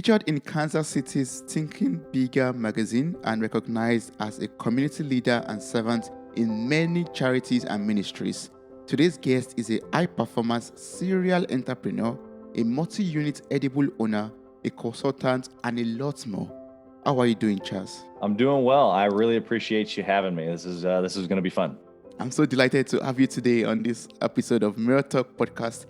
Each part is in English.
Featured in Kansas City's Thinking Bigger magazine and recognized as a community leader and servant in many charities and ministries, today's guest is a high-performance serial entrepreneur, a multi-unit edible owner, a consultant, and a lot more. How are you doing, Chaz? I'm doing well. I really appreciate you having me. This is going to be fun. I'm so delighted to have you today on this episode of Mirror Talk podcast.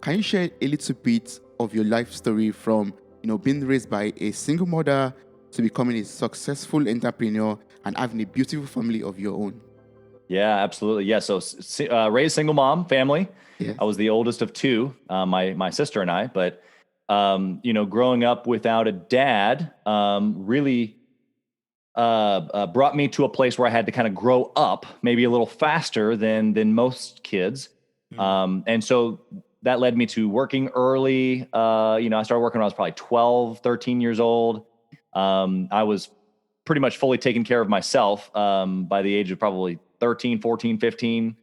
Can you share a little bit of your life story from, being raised by a single mother to becoming a successful entrepreneur and having a beautiful family of your own? Yeah, absolutely. Yeah. So raised single mom family. Yes. I was the oldest of two, my sister and I, but, growing up without a dad, really, brought me to a place where I had to kind of grow up maybe a little faster than most kids. And so that led me to working early. I started working when I was probably 12, 13 years old. I was pretty much fully taking care of myself by the age of probably 13, 14, 15.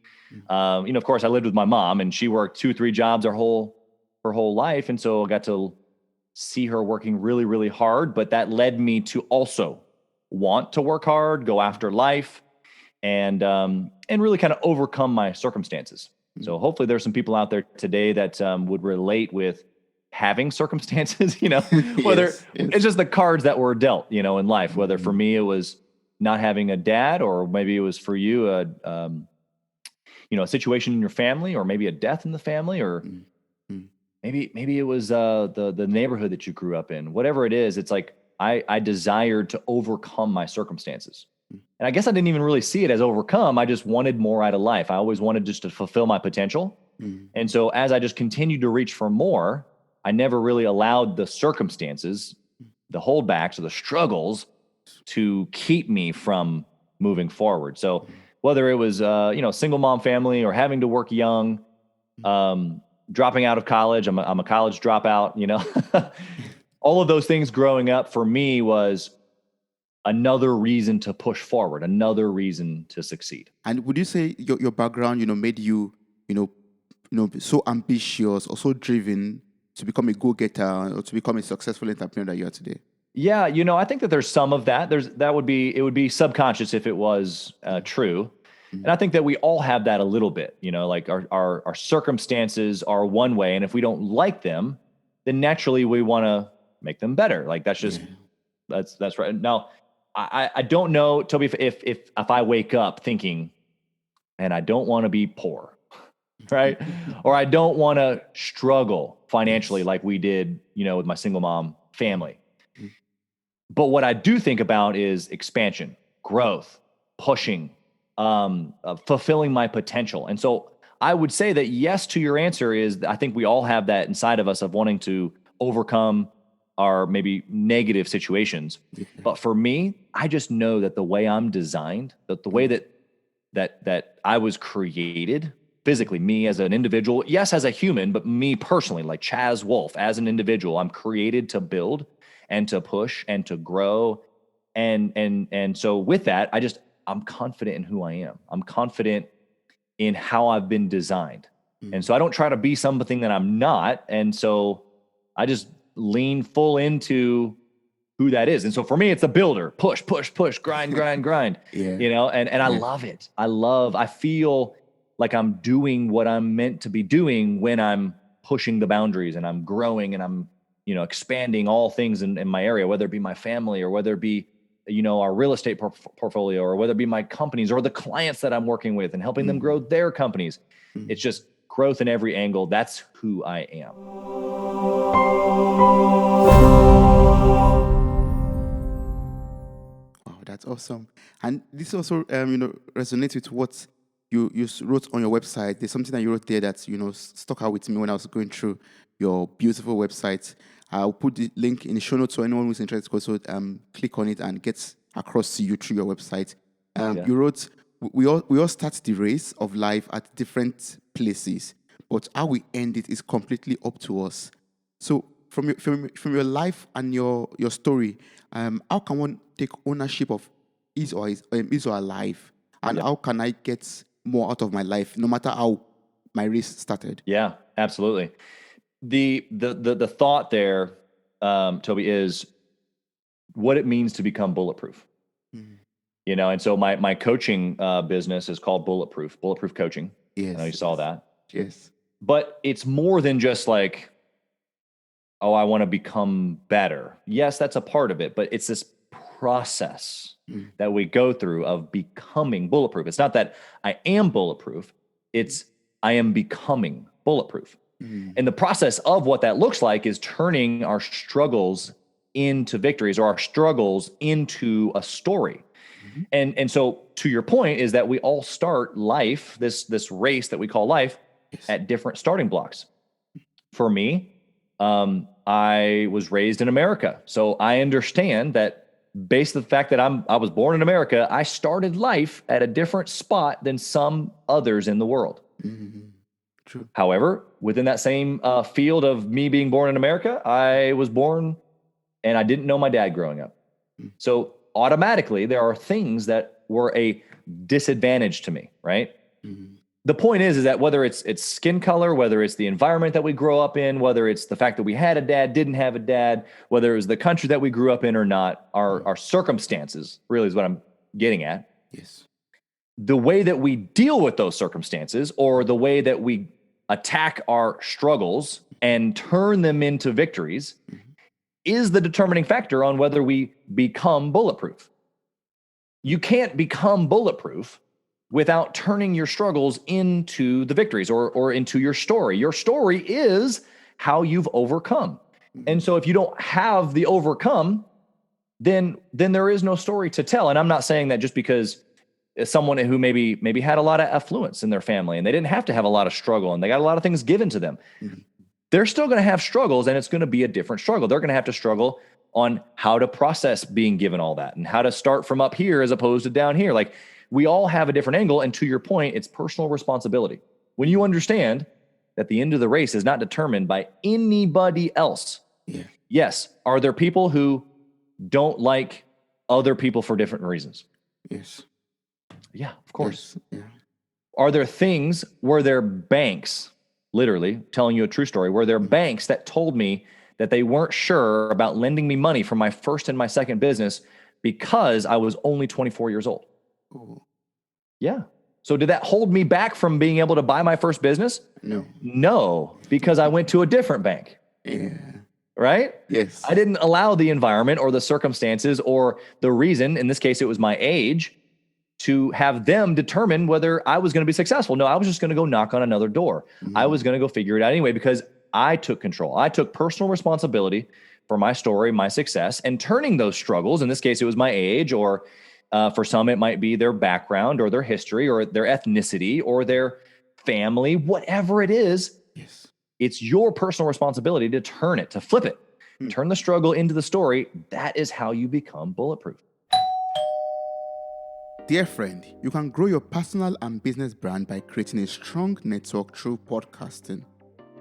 Of course, I lived with my mom, and she worked 2-3 jobs her whole life. And so I got to see her working really, really hard. But that led me to also want to work hard, go after life, and really kind of overcome my circumstances. So hopefully there's some people out there today that would relate with having circumstances, whether Yes. it's just the cards that were dealt, in life, whether for me it was not having a dad, or maybe it was for you, a situation in your family, or maybe a death in the family, or maybe it was the neighborhood that you grew up in. Whatever it is, it's like I desired to overcome my circumstances. And I guess I didn't even really see it as overcome. I just wanted more out of life. I always wanted just to fulfill my potential. And so as I just continued to reach for more, I never really allowed the circumstances, the holdbacks or the struggles to keep me from moving forward. So whether it was, single mom family, or having to work young, dropping out of college, I'm a college dropout, all of those things growing up for me was another reason to push forward, another reason to succeed. And would you say your background, made you, so ambitious or so driven to become a go-getter or to become a successful entrepreneur that you are today? Yeah, I think that there's some of that. It would be subconscious if it was true. And I think that we all have that a little bit, like our circumstances are one way. And if we don't like them, then naturally we want to make them better. Like that's just, that's right. Now, I don't know, Toby, if I wake up thinking, and I don't want to be poor, right? Or I don't want to struggle financially like we did, with my single mom family. But what I do think about is expansion, growth, pushing, fulfilling my potential. And so I would say that yes to your answer is, I think we all have that inside of us of wanting to overcome our maybe negative situations. But for me, I just know that the way I'm designed, that the way that I was created physically, me as an individual, yes, as a human, but me personally, like Chaz Wolfe, as an individual, I'm created to build and to push and to grow. And so with that, I'm confident in who I am. I'm confident in how I've been designed. And so I don't try to be something that I'm not. And so I just lean full into who that is. And so for me, it's a builder, push, grind, grind, and I love it. I feel like I'm doing what I'm meant to be doing when I'm pushing the boundaries and I'm growing and I'm, expanding all things in my area, whether it be my family or whether it be, our real estate portfolio, or whether it be my companies or the clients that I'm working with and helping them grow their companies. It's just growth in every angle. That's who I am. Wow, that's awesome. And this also, resonates with what you wrote on your website. There's something that you wrote there that, stuck out with me when I was going through your beautiful website. I'll put the link in the show notes so anyone who's interested could also click on it and get across to you through your website. You wrote, we all start the race of life at different places, but how we end it is completely up to us. So from your life and your story, how can one take ownership of his or her life? And how can I get more out of my life, no matter how my race started? Yeah, absolutely. The thought there Toby, is what it means to become bulletproof. Mm. And so my coaching business is called Bulletproof Coaching. Yes. I know you saw that. Yes. But it's more than just like, oh, I want to become better. Yes, that's a part of it, but it's this process that we go through of becoming bulletproof. It's not that I am bulletproof, it's I am becoming bulletproof. And the process of what that looks like is turning our struggles into victories, or our struggles into a story. And so to your point is that we all start life, this race that we call life, at different starting blocks. For me, I was raised in America. So I understand that based on the fact that I was born in America, I started life at a different spot than some others in the world. True. However, within that same field of me being born in America, I was born and I didn't know my dad growing up. So automatically there are things that were a disadvantage to me, right? The point is that whether it's skin color, whether it's the environment that we grow up in, whether it's the fact that we had a dad, didn't have a dad, whether it was the country that we grew up in or not, our circumstances really is what I'm getting at. Yes. The way that we deal with those circumstances, or the way that we attack our struggles and turn them into victories, is the determining factor on whether we become bulletproof. You can't become bulletproof without turning your struggles into the victories, or into your story. Your story is how you've overcome. And so if you don't have the overcome, then there is no story to tell. And I'm not saying that just because someone who maybe had a lot of affluence in their family and they didn't have to have a lot of struggle and they got a lot of things given to them. They're still going to have struggles, and it's going to be a different struggle. They're going to have to struggle on how to process being given all that and how to start from up here as opposed to down here. Like, we all have a different angle. And to your point, it's personal responsibility. When you understand that the end of the race is not determined by anybody else. Yeah. Yes. Are there people who don't like other people for different reasons? Yes. Yeah, of course. Yes. Yeah. Are there things where there are banks, literally telling you a true story, where there are banks that told me that they weren't sure about lending me money for my first and my second business because I was only 24 years old? Ooh. Yeah. So did that hold me back from being able to buy my first business? No. No, because I went to a different bank. Yeah. Right? Yes. I didn't allow the environment or the circumstances or the reason, in this case, it was my age, to have them determine whether I was going to be successful. No, I was just going to go knock on another door. I was going to go figure it out anyway, because I took control. I took personal responsibility for my story, my success, and turning those struggles. In this case, it was my age, or for some, it might be their background or their history or their ethnicity or their family, whatever it is. Yes. It's your personal responsibility to turn it, to flip it, turn the struggle into the story. That is how you become bulletproof. Dear friend, you can grow your personal and business brand by creating a strong network through podcasting.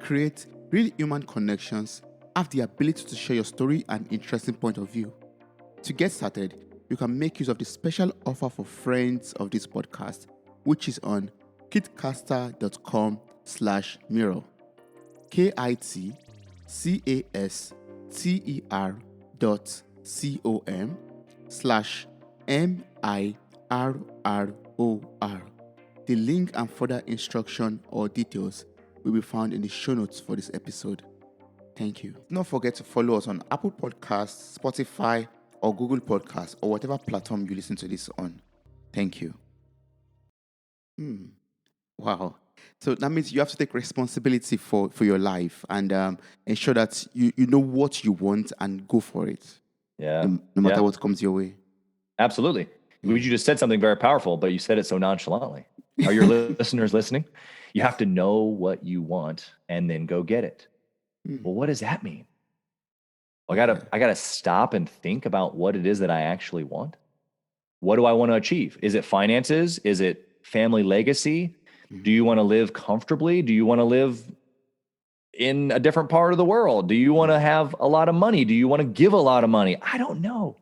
Create real human connections, have the ability to share your story and interesting point of view. To get started, you can make use of the special offer for friends of this podcast, which is on kitcaster.com/mirror. kitcaster.com/MIRROR. The link and further instruction or details will be found in the show notes for this episode. Thank you. Don't forget to follow us on Apple Podcasts, Spotify, or Google Podcasts, or whatever platform you listen to this on. Thank you. Wow. So that means you have to take responsibility for your life and ensure that you know what you want and go for it. Yeah. No matter what comes your way. Absolutely. You just said something very powerful, but you said it so nonchalantly. Are your listeners listening? You have to know what you want and then go get it. Well, what does that mean? I gotta stop and think about what it is that I actually want. What do I want to achieve? Is it finances? Is it family legacy? Do you want to live comfortably? Do you want to live in a different part of the world? Do you want to have a lot of money? Do you want to give a lot of money? I don't know.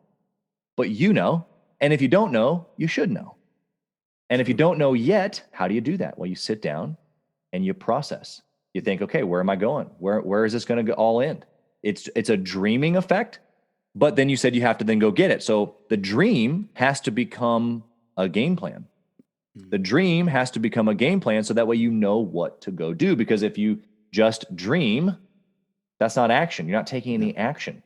But you know. And if you don't know, you should know. And if you don't know yet, how do you do that? Well, you sit down and you process. You think, okay, where am I going? Where is this going to all end? it's a dreaming effect, but then you said you have to then go get it. So the dream has to become a game plan. The dream has to become a game plan so that way you know what to go do. Because if you just dream, that's not action. You're not taking any action,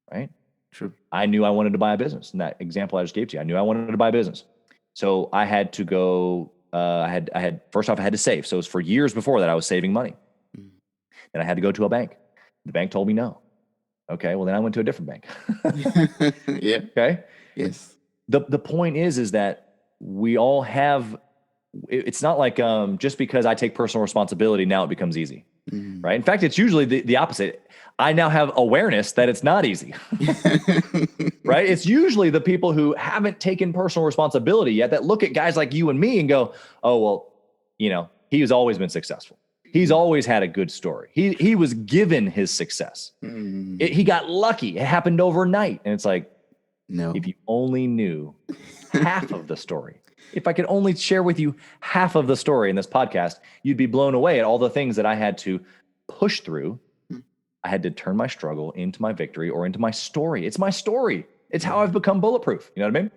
right? True. I knew I wanted to buy a business. In that example I just gave to you, I knew I wanted to buy a business. So I had to go, first off, I had to save. So it was for years before that I was saving money. Then I had to go to a bank. The bank told me no. Okay, well then I went to a different bank. Yeah. Okay. Yes. The point is that we all have, it's not like just because I take personal responsibility, now it becomes easy, right? In fact, it's usually the opposite. I now have awareness that it's not easy, right? It's usually the people who haven't taken personal responsibility yet that look at guys like you and me and go, oh, well, he has always been successful. He's always had a good story. He was given his success. He got lucky. It happened overnight. And it's like, no, if you only knew half of the story, if I could only share with you half of the story in this podcast, you'd be blown away at all the things that I had to push through. I had to turn my struggle into my victory or into my story. It's my story. It's how I've become bulletproof. You know what I mean?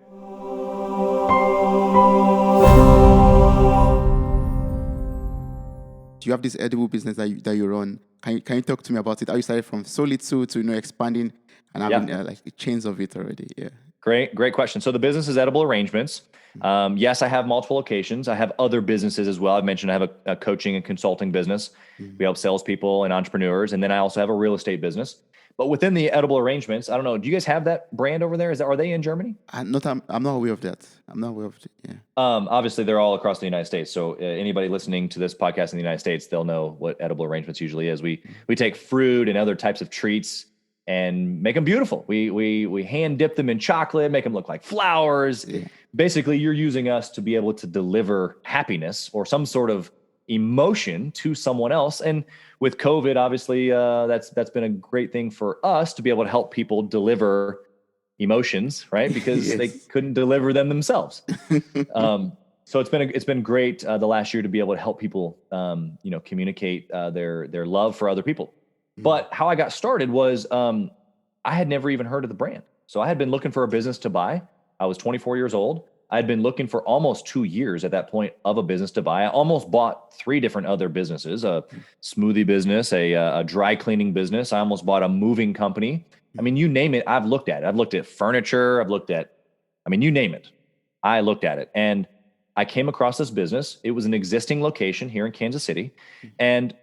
You have this edible business that you run. Can you talk to me about it? How you started from so little to expanding and having like chains of it already? Yeah. Great question. So the business is Edible Arrangements. Yes, I have multiple locations. I have other businesses as well. I've mentioned I have a coaching and consulting business. We help salespeople and entrepreneurs. And then I also have a real estate business. But within the Edible Arrangements, I don't know, do you guys have that brand over there? Are they in Germany? I'm not aware of that. I'm not aware of it. Yeah. Obviously, they're all across the United States. So anybody listening to this podcast in the United States, they'll know what Edible Arrangements usually is. We take fruit and other types of treats and make them beautiful. We hand dip them in chocolate, make them look like flowers. Yeah. Basically, you're using us to be able to deliver happiness or some sort of emotion to someone else. And with COVID, obviously, that's been a great thing for us to be able to help people deliver emotions, right? Because yes. They couldn't deliver them themselves. So it's been great the last year to be able to help people, communicate their love for other people. But how I got started was I had never even heard of the brand. So I had been looking for a business to buy. I was 24 years old. I had been looking for almost 2 years at that point of a business to buy. I almost bought 3 different other businesses, a smoothie business, a dry cleaning business. I almost bought a moving company. I mean, you name it, I've looked at it. I've looked at furniture. You name it. I looked at it. And I came across this business. It was an existing location here in Kansas City. And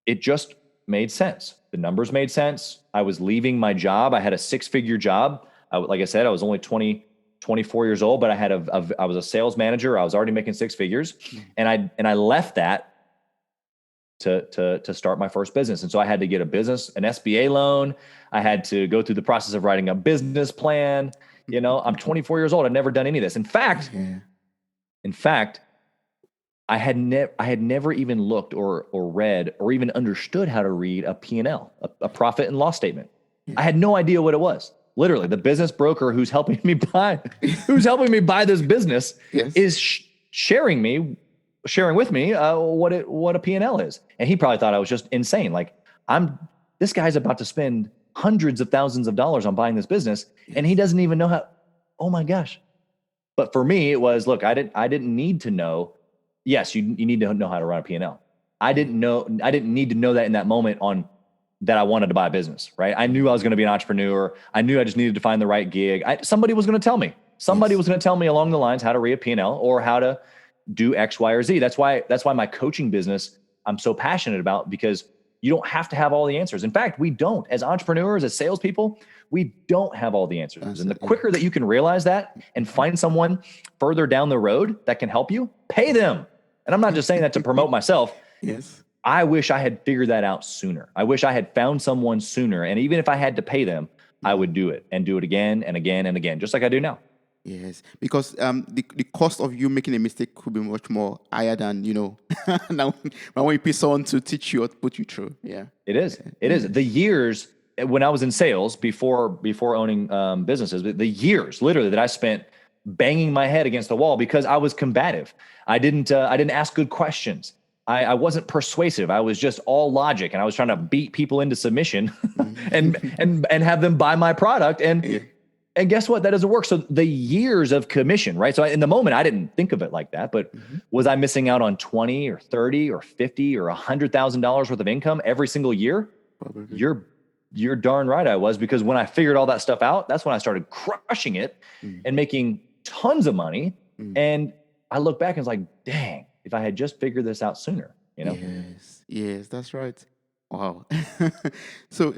it just made sense. The numbers made sense. I was leaving my job. I had a 6-figure job. Like I said, I was only 24 years old, but I was a sales manager. I was already making 6 figures. And I left that to start my first business. And so I had to get an SBA loan. I had to go through the process of writing a business plan. I'm 24 years old. I'd never done any of this. In fact, I had never even looked or read or even understood how to read a P&L, a profit and loss statement. I had no idea what it was. Literally, the business broker who's helping me buy this business is sharing with me what a P&L is. And he probably thought I was just insane. Like this guy's about to spend hundreds of thousands of dollars on buying this business, and he doesn't even know how. Oh my gosh! But for me, it was, look, I didn't need to know. Yes, you need to know how to run a P&L. I didn't need to know that in that moment that I wanted to buy a business, right? I knew I was going to be an entrepreneur. I knew I just needed to find the right gig. Somebody was going to tell me. Somebody was going to tell me along the lines how to read a P&L or how to do X, Y, or Z. That's why my coaching business I'm so passionate about, because you don't have to have all the answers. In fact, we don't. As entrepreneurs, as salespeople, we don't have all the answers. And the quicker that you can realize that and find someone further down the road that can help you, pay them. And I'm not just saying that to promote myself. Yes. I wish I had figured that out sooner. I wish I had found someone sooner. And even if I had to pay them, I would do it and do it again and again and again, just like I do now. Yes, because the cost of you making a mistake could be much more higher than, now when you pay someone to teach you or put you through. Yeah, it is. It is. The years when I was in sales before owning businesses, the years literally that I spent banging my head against the wall because I was combative. I didn't ask good questions. I wasn't persuasive. I was just all logic, and I was trying to beat people into submission and have them buy my product. Yeah. And guess what? That doesn't work. So the years of commission, right? So in the moment, I didn't think of it like that, but was I missing out on 20 or 30 or 50 or $100,000 worth of income every single year? Probably. You're darn right I was, because when I figured all that stuff out, that's when I started crushing it and making tons of money. And I look back and it's like, dang, if I had just figured this out sooner, you know? Yes, that's right. Wow. So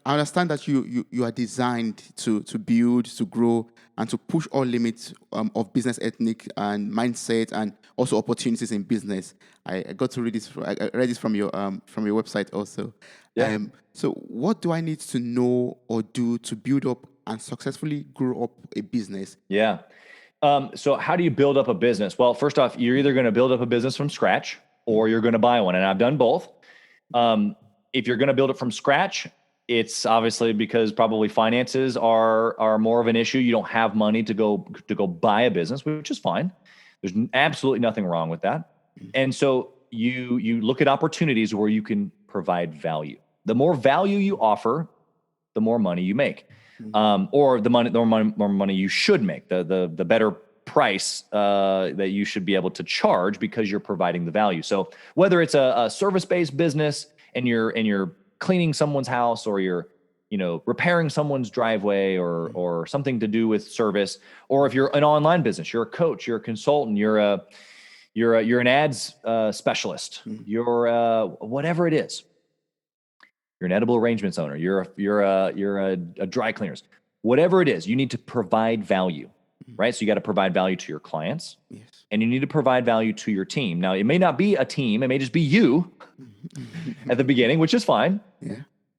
I understand that you are designed to build, to grow, and to push all limits of business ethic and mindset, and also opportunities in business. I got to read this. I read this from your website also. Yeah. So what do I need to know or do to build up and successfully grow up a business? Yeah. So how do you build up a business? Well, first off, you're either going to build up a business from scratch or you're going to buy one. And I've done both. If you're going to build it from scratch, it's obviously because probably finances are more of an issue. You don't have money to go buy a business, which is fine. There's absolutely nothing wrong with that. And so you look at opportunities where you can provide value. The more value you offer, the more money you make, or the more money you should make. The better price that you should be able to charge because you're providing the value. So whether it's a service-based business and you're cleaning someone's house, or you're repairing someone's driveway, or something to do with service, or if you're an online business, you're a coach, you're a consultant, you're an ads specialist, you're whatever it is. You're an edible arrangements owner. You're a dry cleaners. Whatever it is, you need to provide value, right? So you got to provide value to your clients, and you need to provide value to your team. Now, it may not be a team; it may just be you at the beginning, which is fine. Yeah.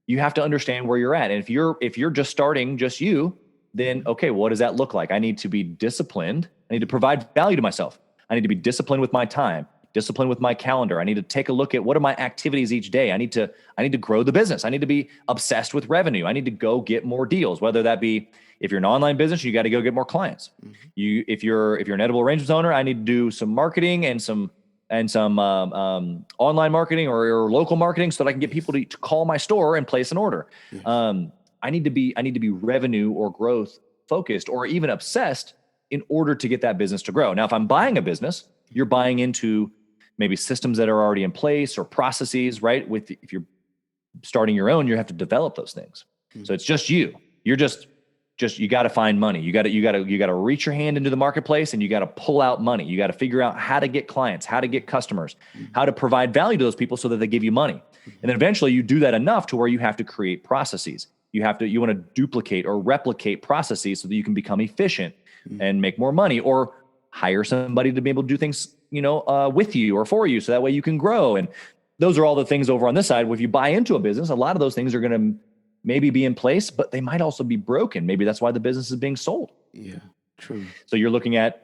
You have to understand where you're at, and if you're just starting, just you, then okay, what does that look like? I need to be disciplined. I need to provide value to myself. I need to be disciplined with my time, disciplined with my calendar. I need to take a look at what are my activities each day. I need to grow the business. I need to be obsessed with revenue. I need to go get more deals, whether that be, if you're an online business, you got to go get more clients. If you're an edible arrangements owner, I need to do some marketing and some online marketing or local marketing so that I can get people to call my store and place an order. I need to be revenue or growth focused, or even obsessed, in order to get that business to grow. Now, if I'm buying a business, you're buying into maybe systems that are already in place or processes, right? If you're starting your own, you have to develop those things. So it's just you. You're just you got to find money. You got to reach your hand into the marketplace, and you got to pull out money. You got to figure out how to get clients, how to get customers, how to provide value to those people so that they give you money. And then eventually you do that enough to where you have to create processes. You want to duplicate or replicate processes so that you can become efficient and make more money, or hire somebody to be able to do things, with you or for you. So that way you can grow. And those are all the things over on this side. If you buy into a business, a lot of those things are going to maybe be in place, but they might also be broken. Maybe that's why the business is being sold. Yeah, true. So you're looking at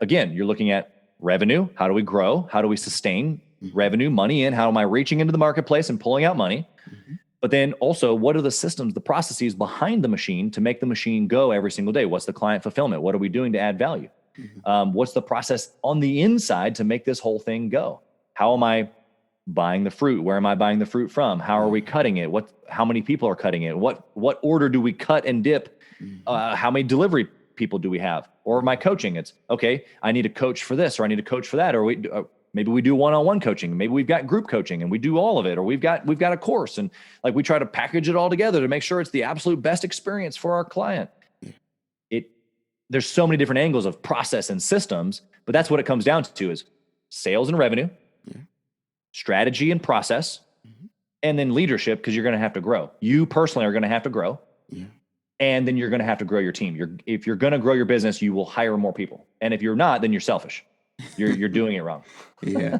revenue. How do we grow? How do we sustain revenue, money in? How am I reaching into the marketplace and pulling out money? But then also, what are the systems, the processes behind the machine to make the machine go every single day? What's the client fulfillment? What are we doing to add value? What's the process on the inside to make this whole thing go? How am I buying the fruit? Where am I buying the fruit from? How are we cutting it? How many people are cutting it? What order do we cut and dip? How many delivery people do we have? Or my coaching, it's okay, I need a coach for this, or I need a coach for that, or maybe we do one-on-one coaching. Maybe we've got group coaching and we do all of it, or we've got a course, and like we try to package it all together to make sure it's the absolute best experience for our client. There's so many different angles of process and systems, but that's what it comes down to is sales and revenue, strategy and process, and then leadership, because you're going to have to grow. You personally are going to have to grow. And then you're going to have to grow your team. If you're going to grow your business, you will hire more people. And if you're not, then you're selfish. You're doing it wrong. Yeah.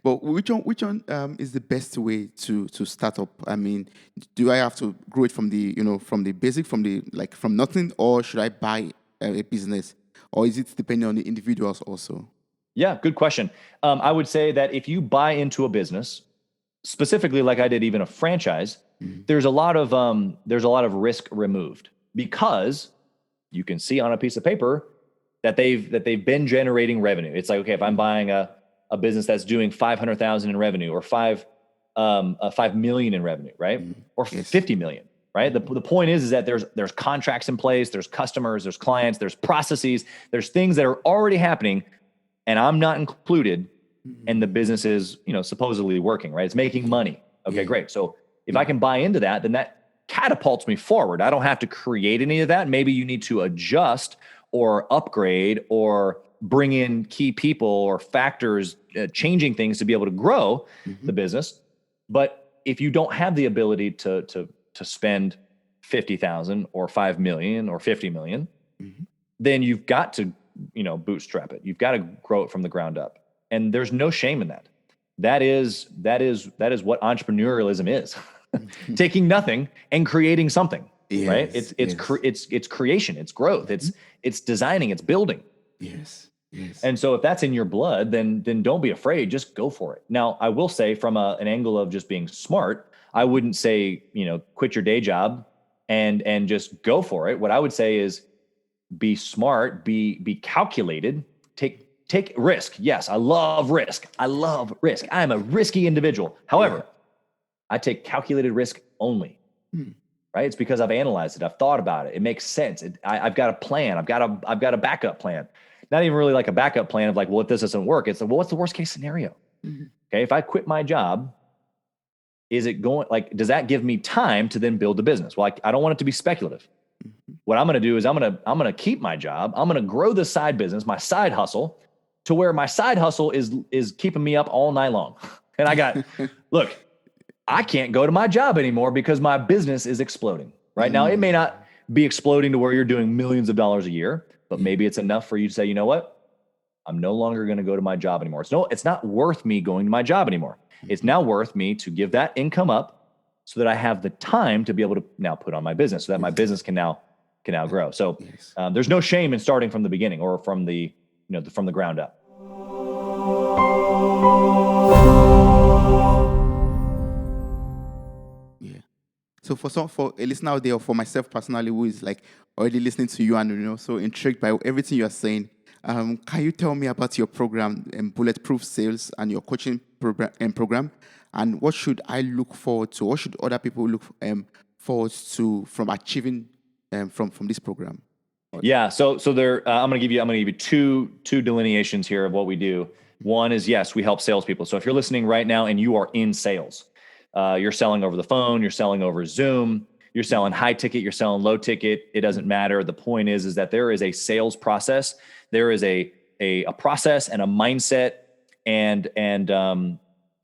But which one is the best way to start up? I mean, do I have to grow it from the basic, from nothing, or should I buy a business, or is it depending on the individuals also? Yeah, good question. I would say that if you buy into a business, specifically like I did, even a franchise, there's a lot of risk removed, because you can see on a piece of paper that they've been generating revenue. It's like, okay, if I'm buying a a business that's doing 500,000 in revenue or 5 million in revenue, right? Or 50 million, right? The point is that there's contracts in place, there's customers, there's clients, there's processes, there's things that are already happening, and I'm not included, and the business is, supposedly working, right? It's making money. Okay, great. So if I can buy into that, then that catapults me forward. I don't have to create any of that. Maybe you need to adjust or upgrade or bring in key people or factors, changing things to be able to grow the business. But if you don't have the ability to spend 50,000 or 5 million or 50 million, then you've got to, bootstrap it. You've got to grow it from the ground up. And there's no shame in that. That is what entrepreneurialism is. Taking nothing and creating something, right? It's creation, it's growth, it's designing, it's building. Yes. And so if that's in your blood, then don't be afraid. Just go for it. Now, I will say from an angle of just being smart, I wouldn't say, quit your day job and just go for it. What I would say is be smart, be calculated, take risk. Yes, I love risk. I am a risky individual. However, I take calculated risk only. Right? It's because I've analyzed it. I've thought about it. It makes sense. I've got a plan. I've got a backup plan. Not even really like a backup plan of like, well, if this doesn't work, it's like, well, what's the worst case scenario? Okay. If I quit my job, does that give me time to then build the business? Well, I don't want it to be speculative. What I'm going to do is I'm going to keep my job. I'm going to grow the side business, my side hustle, to where my side hustle is keeping me up all night long. And look, I can't go to my job anymore because my business is exploding right now. It may not be exploding to where you're doing millions of dollars a year, but maybe it's enough for you to say, you know what? I'm no longer going to go to my job anymore. It's not worth me going to my job anymore. It's now worth me to give that income up so that I have the time to be able to now put on my business so that my business can now grow. So there's no shame in starting from the beginning or from the ground up. So for a listener out there, or for myself personally, who is like already listening to you and so intrigued by everything you are saying, can you tell me about your program, Bulletproof Sales, and your coaching program, and what should I look forward to? What should other people look forward to from achieving from this program? Yeah. So there, I'm going to give you two delineations here of what we do. One is, yes, we help salespeople. So if you're listening right now and you are in sales, you're selling over the phone, you're selling over Zoom, you're selling high ticket, you're selling low ticket. It doesn't matter. The point is that there is a sales process. There is a process and a mindset and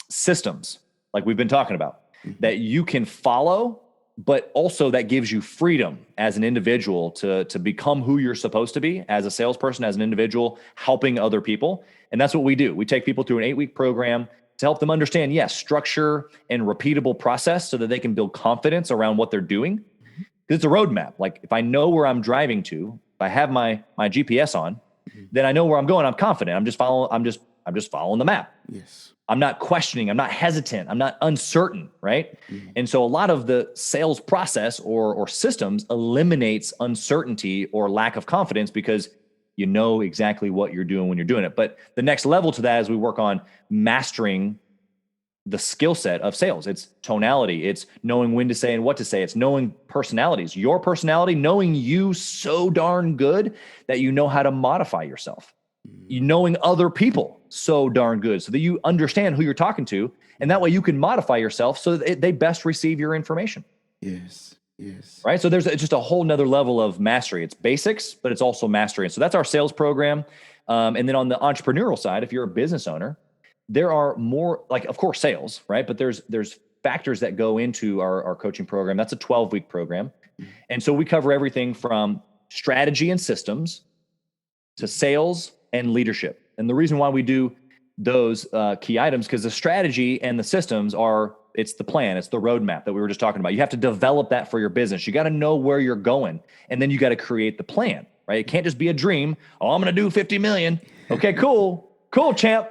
systems, like we've been talking about, that you can follow, but also that gives you freedom as an individual to become who you're supposed to be as a salesperson, as an individual, helping other people. And that's what we do. We take people through an 8-week program to help them understand, yes, structure and repeatable process so that they can build confidence around what they're doing. Because it's a roadmap. Like if I know where I'm driving to, if I have my GPS on, then I know where I'm going. I'm confident. I'm just following the map. Yes. I'm not questioning. I'm not hesitant. I'm not uncertain, right? And so a lot of the sales process or systems eliminates uncertainty or lack of confidence because you know exactly what you're doing when you're doing it. But the next level to that is we work on mastering the skill set of sales. It's tonality. It's knowing when to say and what to say. It's knowing personalities, your personality, knowing you so darn good that you know how to modify yourself. You knowing other people so darn good so that you understand who you're talking to. And that way you can modify yourself so that they best receive your information. Yes. Right. So there's just a whole nother level of mastery. It's basics, but it's also mastery. And so that's our sales program. And then on the entrepreneurial side, if you're a business owner, there are more, like, of course, sales, right? But there's factors that go into our coaching program. That's a 12-week program. And so we cover everything from strategy and systems to sales and leadership. And the reason why we do those key items, because the strategy and the systems it's the plan, it's the roadmap that we were just talking about. You have to develop that for your business. You got to know where you're going, and then you got to create the plan, right? It can't just be a dream. Oh, I'm going to do 50 million. Okay, cool, champ.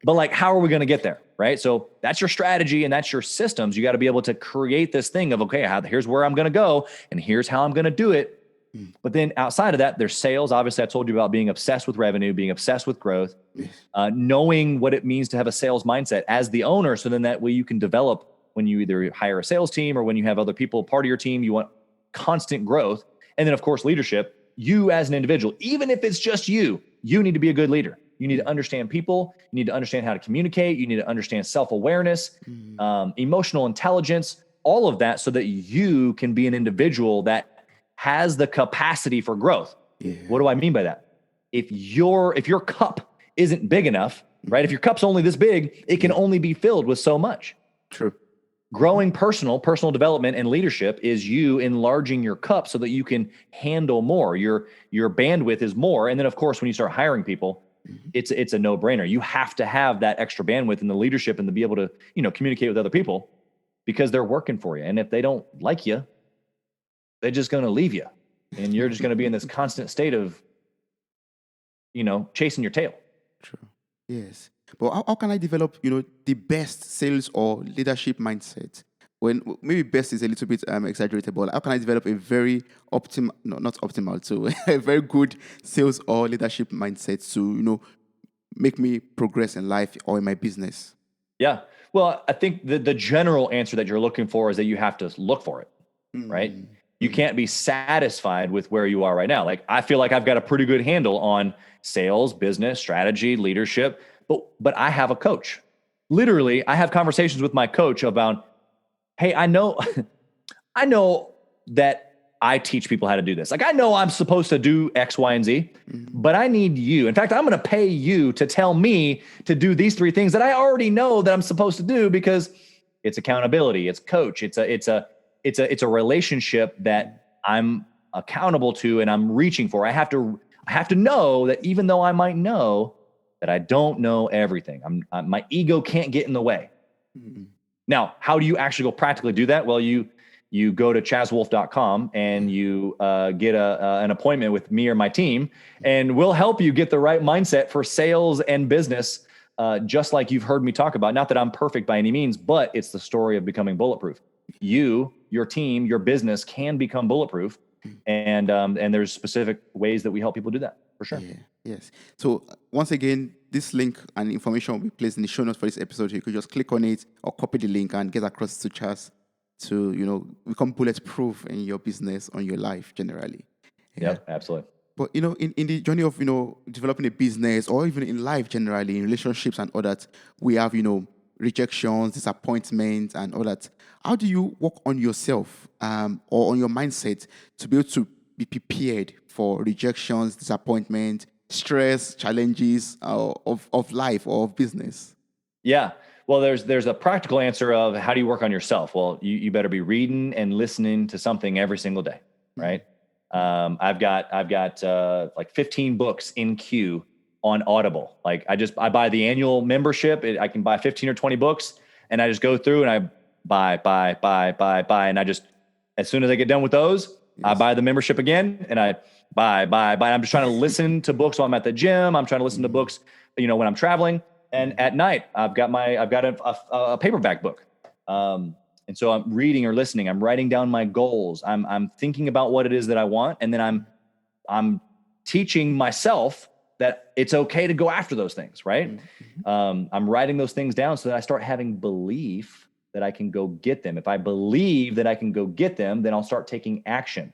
But like, how are we going to get there, right? So that's your strategy and that's your systems. You got to be able to create this thing of, okay, here's where I'm going to go and here's how I'm going to do it. But then outside of that, there's sales. Obviously, I told you about being obsessed with revenue, being obsessed with growth, knowing what it means to have a sales mindset as the owner. So then that way you can develop when you either hire a sales team or when you have other people part of your team, you want constant growth. And then, of course, leadership. You as an individual, even if it's just you need to be a good leader. You need to understand people. You need to understand how to communicate. You need to understand self-awareness, emotional intelligence, all of that so that you can be an individual that has the capacity for growth. Yeah. What do I mean by that? If your cup isn't big enough, right? If your cup's only this big, it can only be filled with so much. True. Growing personal development and leadership is you enlarging your cup so that you can handle more. Your bandwidth is more. And then of course, when you start hiring people, it's a no-brainer. You have to have that extra bandwidth in the leadership and to be able to, communicate with other people because they're working for you. And if they don't like you, they're just going to leave you. And you're just going to be in this constant state of, chasing your tail. True. Yes. But how can I develop, the best sales or leadership mindset? When maybe best is a little bit exaggerated, but how can I develop a very not optimal, so a very good sales or leadership mindset to, make me progress in life or in my business? Yeah. Well, I think the general answer that you're looking for is that you have to look for it, right? You can't be satisfied with where you are right now. Like, I feel like I've got a pretty good handle on sales, business, strategy, leadership, but I have a coach. Literally, I have conversations with my coach about, hey, I know that I teach people how to do this. Like, I know I'm supposed to do X, Y, and Z, but I need you. In fact, I'm going to pay you to tell me to do these 3 things that I already know that I'm supposed to do because it's accountability, it's coach, it's a relationship that I'm accountable to and I'm reaching for. I have to know that even though I might know that I don't know everything, my ego can't get in the way. Now, how do you actually go practically do that? Well, you go to chazwolfe.com and you get an appointment with me or my team, and we'll help you get the right mindset for sales and business, just like you've heard me talk about. Not that I'm perfect by any means, but it's the story of becoming bulletproof. You, your team, your business can become bulletproof, and there's specific ways that we help people do that, for sure. Yeah, yes. So once again, this link and information will be placed in the show notes for this episode. You could just click on it or copy the link and get across to Chaz to, become bulletproof in your business, on your life generally. Yeah, absolutely. But, in the journey of, developing a business or even in life generally, in relationships and all that, we have, rejections, disappointments and all that. How do you work on yourself or on your mindset to be able to be prepared for rejections, disappointment, stress, challenges of life or of business? Yeah. Well, there's a practical answer of how do you work on yourself? Well, you better be reading and listening to something every single day, right? I've got like 15 books in queue on Audible. Like, I buy the annual membership. I can buy 15 or 20 books, and I just go through and I buy, and I just, as soon as I get done with those, I buy the membership again, and I buy. I'm just trying to listen to books while I'm at the gym. I'm trying to listen to books, when I'm traveling. And at night, I've got a paperback book. And so I'm reading or listening. I'm writing down my goals. I'm thinking about what it is that I want. And then I'm teaching myself that it's okay to go after those things, right? I'm writing those things down so that I start having belief that I can go get them. If I believe that I can go get them, then I'll start taking action.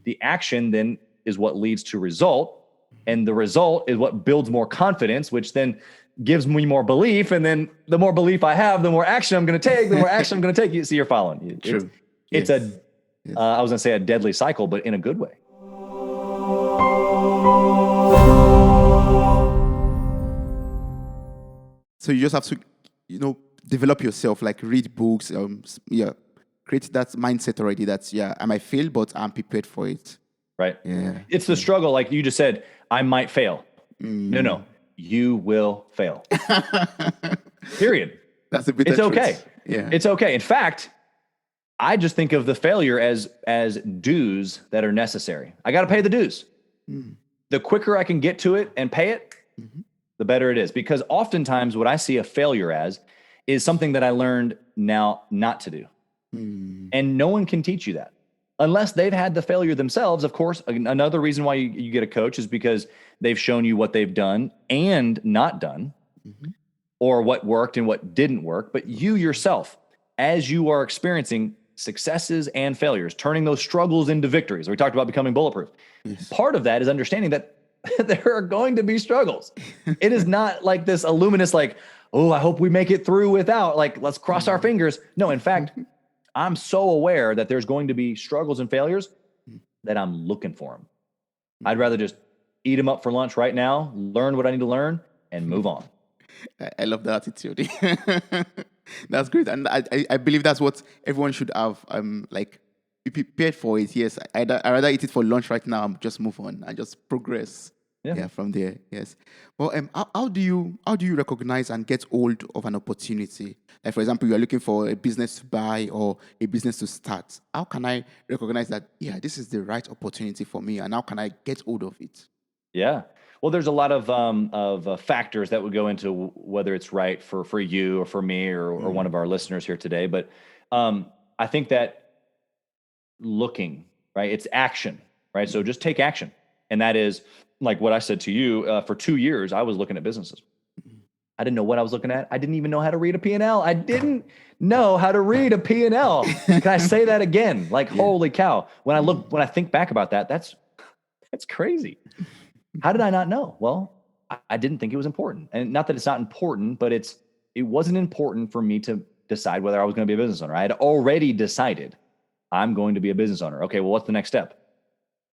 The action then is what leads to result. And the result is what builds more confidence, which then gives me more belief. And then the more belief I have, the more action I'm going to take, You see, you're following. True. It's I was going to say a deadly cycle, but in a good way. So you just have to, develop yourself, like read books, create that mindset already that, I might fail, but I'm prepared for it. Right. Yeah. It's the struggle. Like you just said, I might fail. No, you will fail. Period. That's a bit. It's okay. Truth. Yeah. It's okay. In fact, I just think of the failure as dues that are necessary. I got to pay the dues. The quicker I can get to it and pay it, the better it is. Because oftentimes what I see a failure as is something that I learned now not to do. And no one can teach you that. unless they've had the failure themselves. Of course, another reason why you get a coach is because they've shown you what they've done and not done, or what worked and what didn't work. But you yourself, as you are experiencing successes and failures, turning those struggles into victories. We talked about becoming bulletproof. Yes. Part of that is understanding that there are going to be struggles. It is not like this illuminous, like, oh, I hope we make it through without, like, let's cross our fingers. No, in fact, I'm so aware that there's going to be struggles and failures that I'm looking for them. I'd rather just eat them up for lunch right now, learn what I need to learn, and move on. I love that attitude. That's great. And I believe that's what everyone should have. Like, be prepared for it. Yes. I'd rather eat it for lunch right now and just move on and just progress. Yeah, from there. Yes. Well, how do you recognize and get hold of an opportunity? Like, for example, you are looking for a business to buy or a business to start. How can I recognize that? Yeah, this is the right opportunity for me, and how can I get hold of it? Yeah. Well, there's a lot of factors that would go into whether it's right for you or for me or one of our listeners here today. But I think that looking, right, it's action, right? So just take action. And that is like what I said to you, for 2 years, I was looking at businesses. I didn't know what I was looking at. I didn't even know how to read a P&L. I didn't know how to read a P&L. Can I say that again? Like, holy cow. When I think back about that, that's crazy. How did I not know? Well, I didn't think it was important. And not that it's not important, but it wasn't important for me to decide whether I was going to be a business owner. I had already decided I'm going to be a business owner. Okay, well, what's the next step?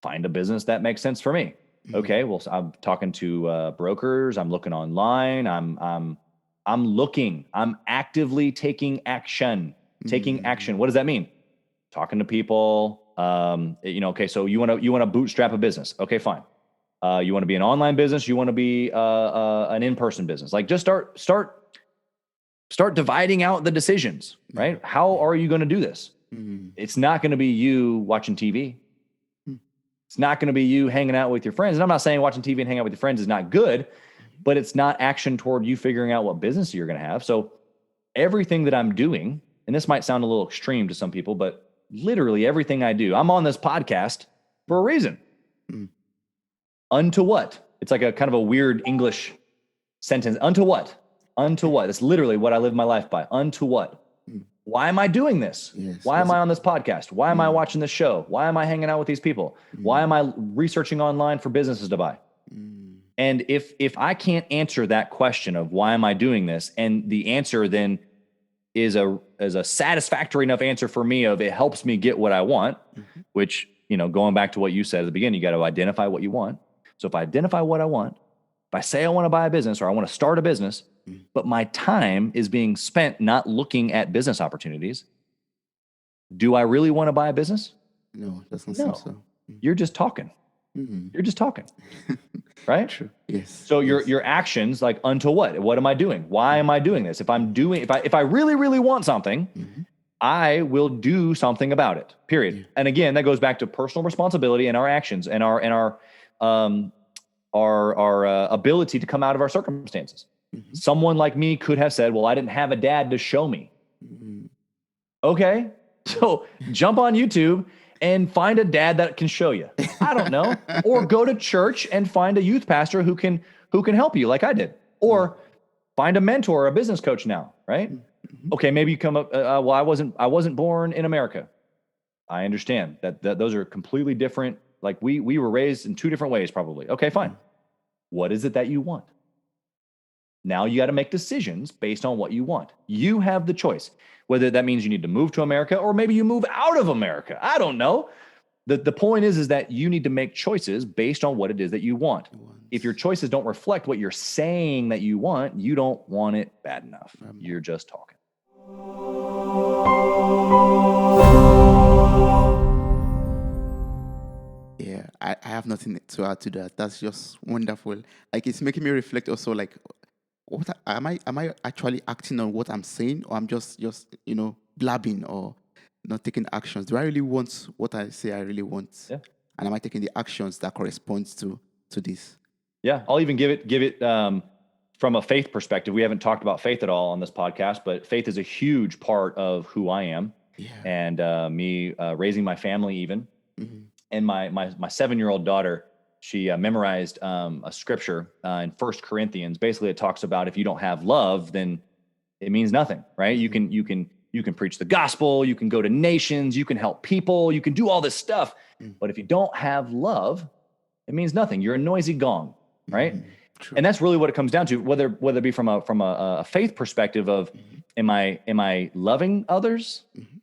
Find a business that makes sense for me. Okay, well, so I'm talking to brokers. I'm looking online. I'm looking. I'm actively taking action. Taking action. What does that mean? Talking to people. Okay, so you want to bootstrap a business. Okay, fine. You want to be an online business. You want to be an in-person business. Like, just start dividing out the decisions. Right? How are you going to do this? It's not going to be you watching TV. It's not going to be you hanging out with your friends. And I'm not saying watching TV and hanging out with your friends is not good, but it's not action toward you figuring out what business you're going to have. So everything that I'm doing, and this might sound a little extreme to some people, but literally everything I do, I'm on this podcast for a reason. Unto what? It's like a kind of a weird English sentence. Unto what? Unto what? It's literally what I live my life by. Unto what? Why am I doing this? Yes, Why am I on this podcast? Why am I watching this show? Why am I hanging out with these people? Why am I researching online for businesses to buy? And if I can't answer that question of why am I doing this, and the answer then is a satisfactory enough answer for me of it helps me get what I want, which, going back to what you said at the beginning, you got to identify what you want. So if I identify what I want, if I say I want to buy a business or I want to start a business, but my time is being spent not looking at business opportunities, do I really want to buy a business? No, it doesn't seem so. You're just talking. You're just talking, right? True. Yes. So your actions, like, unto what? What am I doing? Why am I doing this? If I really, really want something, I will do something about it. Period. And again, that goes back to personal responsibility and our actions and our ability to come out of our circumstances. Someone like me could have said, well, I didn't have a dad to show me. Okay. So jump on YouTube and find a dad that can show you. I don't know. Or go to church and find a youth pastor who can help you like I did. Or find a mentor or a business coach now, right? Okay, maybe you come up, well, I wasn't born in America. I understand that those are completely different. Like, we were raised in two different ways probably. Okay, fine. What is it that you want? Now you got to make decisions based on what you want. You have the choice, whether that means you need to move to America or maybe you move out of America. I don't know. The point is that you need to make choices based on what it is that you want. If your choices don't reflect what you're saying that you want, you don't want it bad enough. You're just talking. Yeah, I have nothing to add to that. That's just wonderful. Like, it's making me reflect also, like, am I actually acting on what I'm saying, or I'm just blabbing or not taking actions? Do I really want what I say I really want? Yeah. And am I taking the actions that corresponds to this? Yeah, I'll even give it from a faith perspective. We haven't talked about faith at all on this podcast, but faith is a huge part of who I am. Yeah. and me raising my family even. Mm-hmm. And my 7-year-old daughter, she memorized a scripture in First Corinthians. Basically, it talks about if you don't have love, then it means nothing, right? Mm-hmm. You can preach the gospel, you can go to nations, you can help people, you can do all this stuff, but if you don't have love, it means nothing. You're a noisy gong, right? Mm-hmm. True. And that's really what it comes down to. Whether it be from a faith perspective of Mm-hmm. am I loving others, Mm-hmm.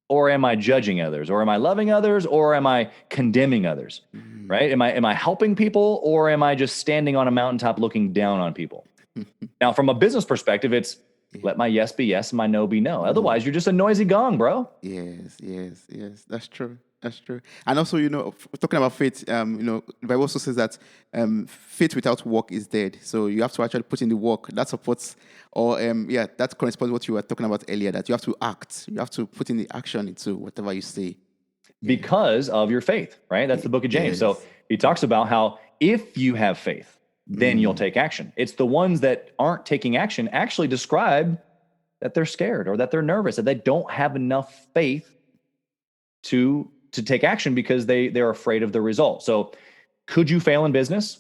or am I judging others, or am I loving others, or am I condemning others? Mm-hmm. Right? Am I helping people, or am I just standing on a mountaintop looking down on people? Now, from a business perspective, it's Yeah. let my yes be yes and my no be no. No. Otherwise, you're just a noisy gong, bro. Yes, yes, yes. That's true. That's true. And also, talking about faith, the Bible also says that faith without work is dead. So you have to actually put in the work. That supports, or that corresponds to what you were talking about earlier. That you have to act. You have to put in the action into whatever you say. Because of your faith, right? That's the book of James. So Yes. he talks about how if you have faith, then you'll take action. It's the ones that aren't taking action actually describe that they're scared or that they're nervous, that they don't have enough faith to take action because they're afraid of the result. So could you fail in business?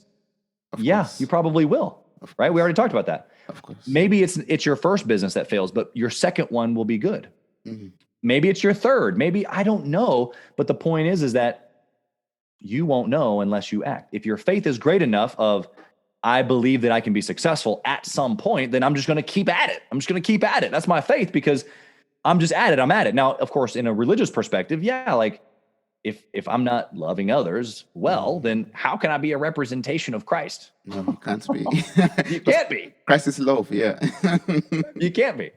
Of Yeah, course. you probably will, right? We already talked about that. Of course. Maybe it's your first business that fails, but your second one will be good. Mm-hmm. Maybe it's your third. Maybe, I don't know. But the point is that you won't know unless you act. If your faith is great enough of, I believe that I can be successful at some point, then I'm just going to keep at it. I'm just going to keep at it. That's my faith because I'm just at it. I'm at it. Now, of course, in a religious perspective, yeah, like if I'm not loving others well, then how can I be a representation of Christ? No, you can't be. You can't be. Christ is love. Yeah. You can't be.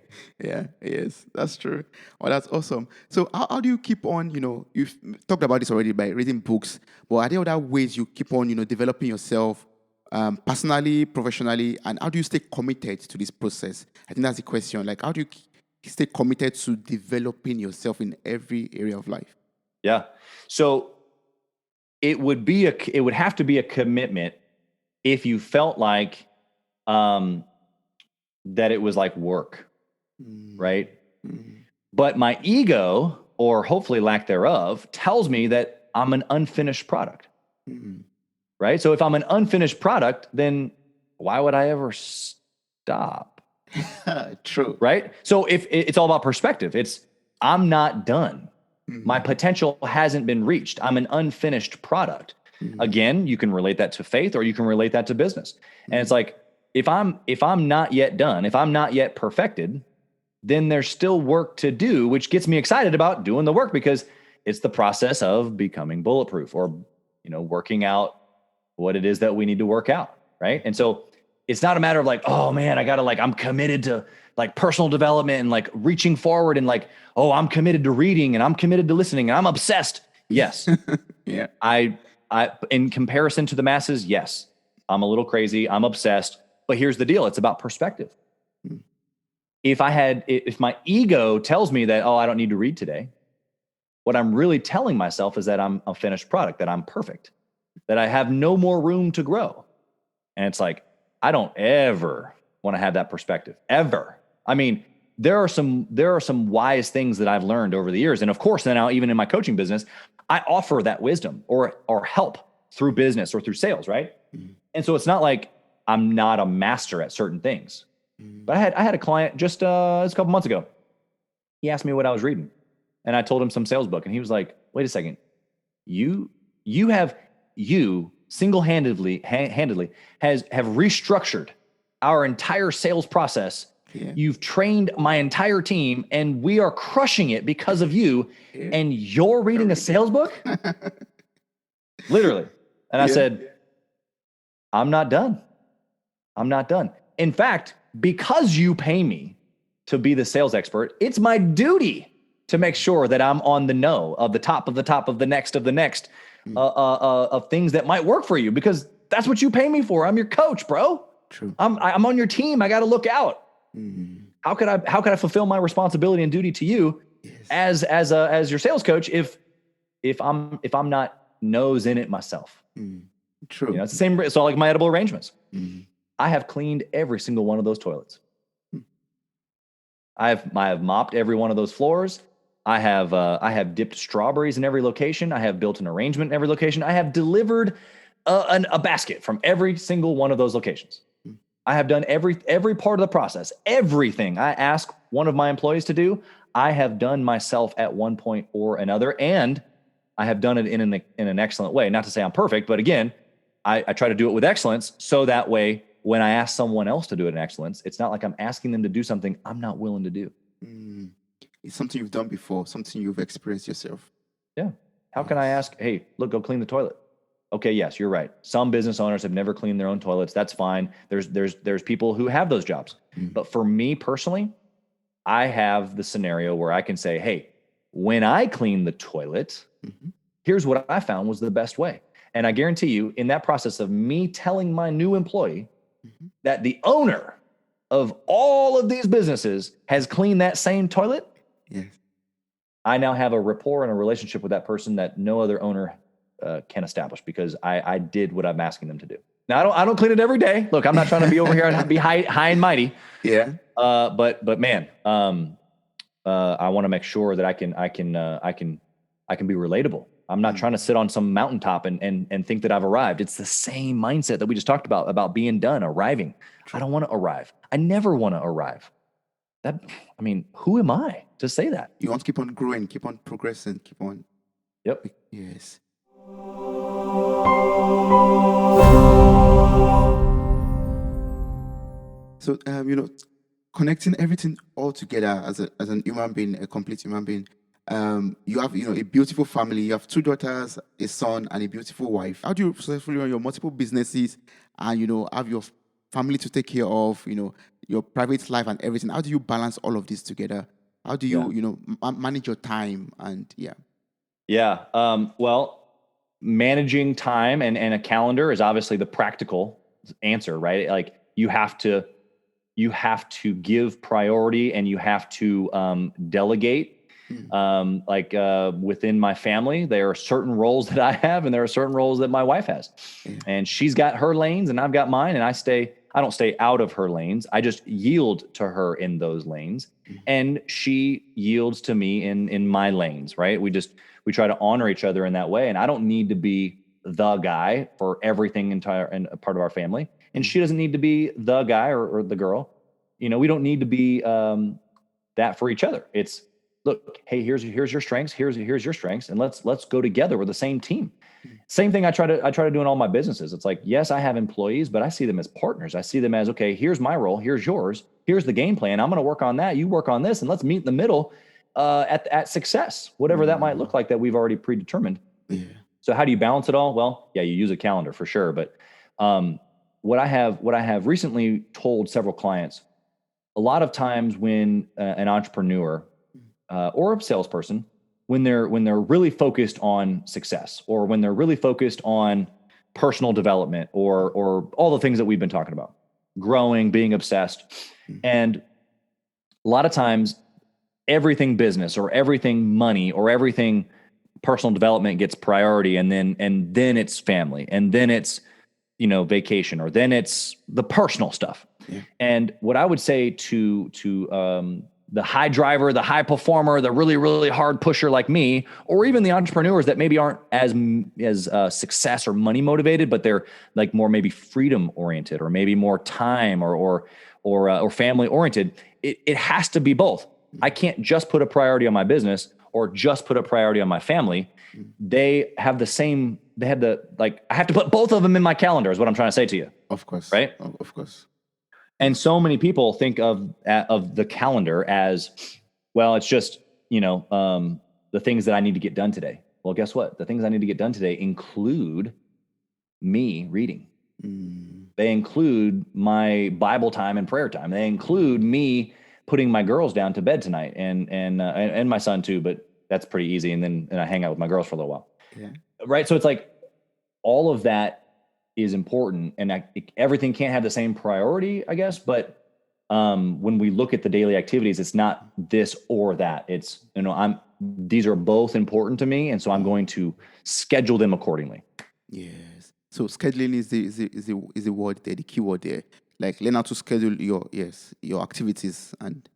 Yeah, yes, that's true. Oh, that's awesome. So, how do you keep on? You've talked about this already by reading books, but are there other ways you keep on, developing yourself personally, professionally, and how do you stay committed to this process? I think that's the question. Like, how do you stay committed to developing yourself in every area of life? Yeah. So it would have to be a commitment if you felt like that it was like work, right? Mm-hmm. But my ego, or hopefully lack thereof, tells me that I'm an unfinished product, Mm-hmm. right? So if I'm an unfinished product, then why would I ever stop? True. Right? So if it's all about perspective, I'm not done. Mm-hmm. My potential hasn't been reached. I'm an unfinished product. Mm-hmm. Again, you can relate that to faith or you can relate that to business. And it's like, if I'm not yet done, if I'm not yet perfected, then there's still work to do, which gets me excited about doing the work because it's the process of becoming bulletproof or, working out what it is that we need to work out. Right. And so it's not a matter of like, oh man, I'm committed to like personal development and like reaching forward and like, oh, I'm committed to reading and I'm committed to listening and I'm obsessed. Yes. Yeah. I, in comparison to the masses, yes, I'm a little crazy. I'm obsessed, but here's the deal. It's about perspective. If my ego tells me that, oh, I don't need to read today, what I'm really telling myself is that I'm a finished product, that I'm perfect, that I have no more room to grow. And it's like, I don't ever want to have that perspective, ever. I mean, there are some wise things that I've learned over the years. And of course, now even in my coaching business, I offer that wisdom or help through business or through sales, right? Mm-hmm. And so it's not like I'm not a master at certain things. Mm-hmm. But I had a client just a couple months ago. He asked me what I was reading. And I told him some sales book. And he was like, wait a second. You single-handedly have restructured our entire sales process. Yeah. You've trained my entire team and we are crushing it because of you. Yeah. And you're reading a sales book? Literally. And I said, I'm not done. I'm not done. In fact, because you pay me to be the sales expert, it's my duty to make sure that I'm on the know of the top of the top of the next of things that might work for you, because that's what you pay me for. I'm your coach, bro. True. I'm on your team. I got to look out. Mm-hmm. How could I fulfill my responsibility and duty to you as your sales coach if I'm not nose in it myself? Mm-hmm. True. It's the same. It's all like my edible arrangements. Mm-hmm. I have cleaned every single one of those toilets. I have mopped every one of those floors. I have dipped strawberries in every location. I have built an arrangement in every location. I have delivered a basket from every single one of those locations. I have done every part of the process. Everything I ask one of my employees to do, I have done myself at one point or another, and I have done it in an excellent way. Not to say I'm perfect, but again, I try to do it with excellence, so that way when I ask someone else to do it in excellence, it's not like I'm asking them to do something I'm not willing to do. Mm. It's something you've done before, something you've experienced yourself. Yeah. How can I ask, hey, look, go clean the toilet? Okay, yes, you're right. Some business owners have never cleaned their own toilets. That's fine. There's people who have those jobs. But for me personally, I have the scenario where I can say, hey, when I clean the toilet, here's what I found was the best way. And I guarantee you, in that process of me telling my new employee that the owner of all of these businesses has cleaned that same toilet, Yes. I now have a rapport and a relationship with that person that no other owner can establish, because I did what I'm asking them to do. Now I don't clean it every day. Look, I'm not trying to be over here and be high and mighty. Yeah. But man, I want to make sure that I can be relatable. I'm not trying to sit on some mountaintop and think that I've arrived. It's the same mindset that we just talked about being done, arriving. True. I don't want to arrive. I never want to arrive. Who am I to say that? You want to keep on growing, keep on progressing, keep on. Yep. Yes. So, connecting everything all together as an human being, a complete human being. You have, a beautiful family. You have 2 daughters, a son, and a beautiful wife. How do you successfully run your multiple businesses and, have your family to take care of, your private life and everything? How do you balance all of this together? How do you, manage your time? And Yeah. Well, managing time and a calendar is obviously the practical answer, right? Like you have to give priority, and you have to delegate. Within my family, there are certain roles that I have, and there are certain roles that my wife has. And she's got her lanes and I've got mine, and I don't stay out of her lanes. I just yield to her in those lanes, and she yields to me in my lanes, right? We try to honor each other in that way. And I don't need to be the guy for everything entire and a part of our family. And she doesn't need to be the guy or the girl. We don't need to be that for each other. It's, look, hey, here's your strengths. Here's your strengths. And let's go together. We're the same team. Same thing I try to do in all my businesses. It's like, yes, I have employees, but I see them as partners. I see them as, okay, here's my role. Here's yours. Here's the game plan. I'm going to work on that. You work on this, and let's meet in the middle at success, whatever that might look like that we've already predetermined. Yeah. So how do you balance it all? Well, yeah, you use a calendar for sure. But what I have recently told several clients, a lot of times when an entrepreneur or a salesperson, when they're really focused on success, or when they're really focused on personal development, or all the things that we've been talking about, growing, being obsessed, and a lot of times everything business or everything money or everything personal development gets priority, and then it's family, and then it's vacation, or then it's the personal stuff. Yeah. And what I would say to the high driver, the high performer, the really, really hard pusher like me, or even the entrepreneurs that maybe aren't as success or money motivated, but they're like more maybe freedom oriented, or maybe more time or family oriented. It has to be both. I can't just put a priority on my business or just put a priority on my family. They have the same. They have I have to put both of them in my calendar, is what I'm trying to say to you. Of course. Right? Of course. And so many people think of the calendar as, well, it's just, the things that I need to get done today. Well, guess what? The things I need to get done today include me reading. They include my Bible time and prayer time. They include me putting my girls down to bed tonight, and my son too, but that's pretty easy. And then I hang out with my girls for a little while. Yeah. Right. So it's like all of that is important, and everything can't have the same priority, I guess. But when we look at the daily activities, it's not this or that. It's, these are both important to me, and so I'm going to schedule them accordingly. Yes. So scheduling is the word there, the key word there. Like learn how to schedule your activities, and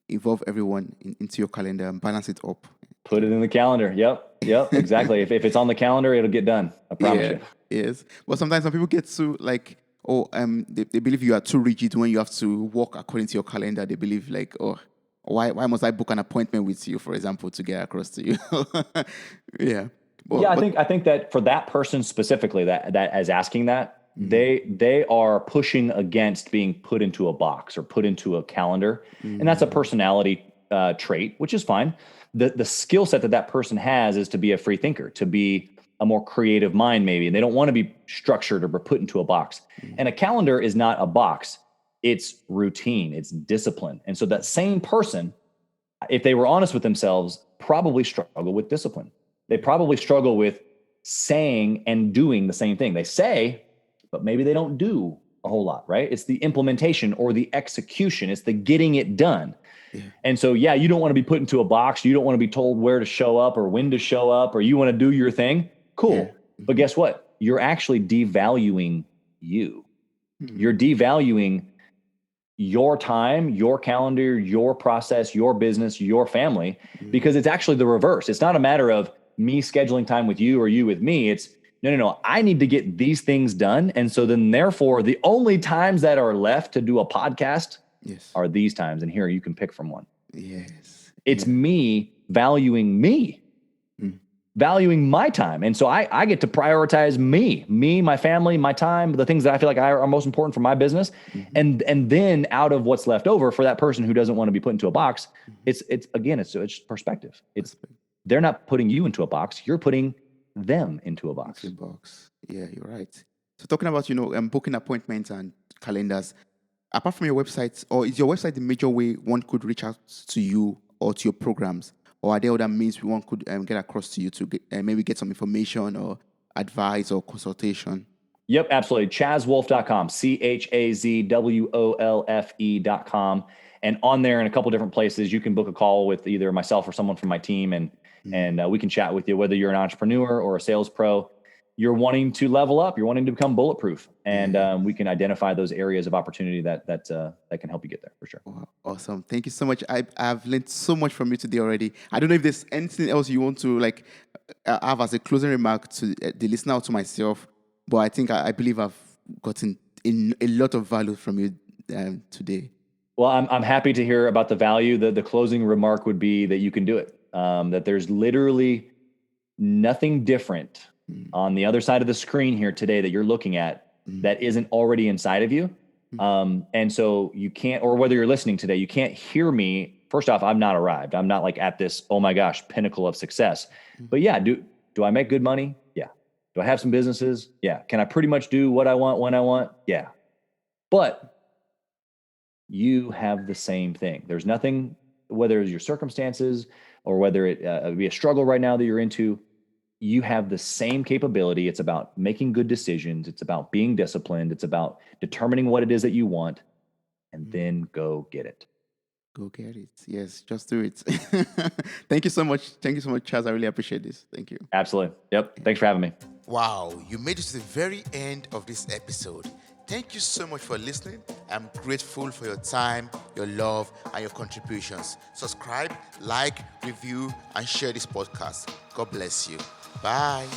involve everyone into your calendar and balance it up. Put it in the calendar. Yep, exactly. If it's on the calendar, it'll get done. I promise you. Yes. But sometimes some people get too like, they believe you are too rigid when you have to work according to your calendar. They believe like, why must I book an appointment with you, for example, to get across to you? Yeah. I think that for that person specifically, that as asking that, they are pushing against being put into a box or put into a calendar, and that's a personality trait, which is fine. The skill set that person has is to be a free thinker, to be a more creative mind, maybe, and they don't want to be structured or put into a box. And a calendar is not a box; it's routine, it's discipline. And so that same person, if they were honest with themselves, probably struggle with discipline. They probably struggle with saying and doing the same thing. They say, but maybe they don't do a whole lot, right? It's the implementation or the execution. It's the getting it done. Yeah. And so, you don't want to be put into a box. You don't want to be told where to show up or when to show up, or you want to do your thing. Cool. Yeah. But guess what? You're actually devaluing you. You're devaluing your time, your calendar, your process, your business, your family, because it's actually the reverse. It's not a matter of me scheduling time with you or you with me. It's no. I need to get these things done. And so then therefore the only times that are left to do a podcast are these times. And here you can pick from one. Yes. It's me valuing valuing my time. And so I get to prioritize me, my family, my time, the things that I feel like are most important for my business. And then out of what's left over for that person who doesn't want to be put into a box, it's perspective. They're not putting you into a box. You're putting them into a box. Yeah, you're right. So talking about, booking appointments and calendars, apart from your website, or is your website the major way one could reach out to you or to your programs? Or are there other means one could get across to you to maybe get some information or advice or consultation? Yep, absolutely. ChazWolfe.com, ChazWolfe.com. And on there in a couple different places, you can book a call with either myself or someone from my team, and we can chat with you, whether you're an entrepreneur or a sales pro. You're wanting to level up, you're wanting to become bulletproof, and we can identify those areas of opportunity that can help you get there for sure. Wow, awesome. Thank you so much. I've learned so much from you today already. I don't know if there's anything else you want to have as a closing remark to the listener or to myself, but I think I believe I've gotten in a lot of value from you today. Well, I'm happy to hear about the value. The closing remark would be that you can do it. That there's literally nothing different on the other side of the screen here today that you're looking at that isn't already inside of you. And so you can't, or whether you're listening today, you can't hear me. First off, I'm not arrived. I'm not at this, oh my gosh, pinnacle of success. But do I make good money? Yeah. Do I have some businesses? Yeah. Can I pretty much do what I want when I want? Yeah. But you have the same thing. There's nothing, whether it's your circumstances or whether it be a struggle right now that you're into, you have the same capability. It's about making good decisions. It's about being disciplined. It's about determining what it is that you want, and then go get it. Go get it. Yes, just do it. Thank you so much. Thank you so much, Chaz. I really appreciate this. Thank you. Absolutely. Yep. Thanks for having me. Wow, you made it to the very end of this episode. Thank you so much for listening. I'm grateful for your time, your love, and your contributions. Subscribe, like, review, and share this podcast. God bless you. Bye.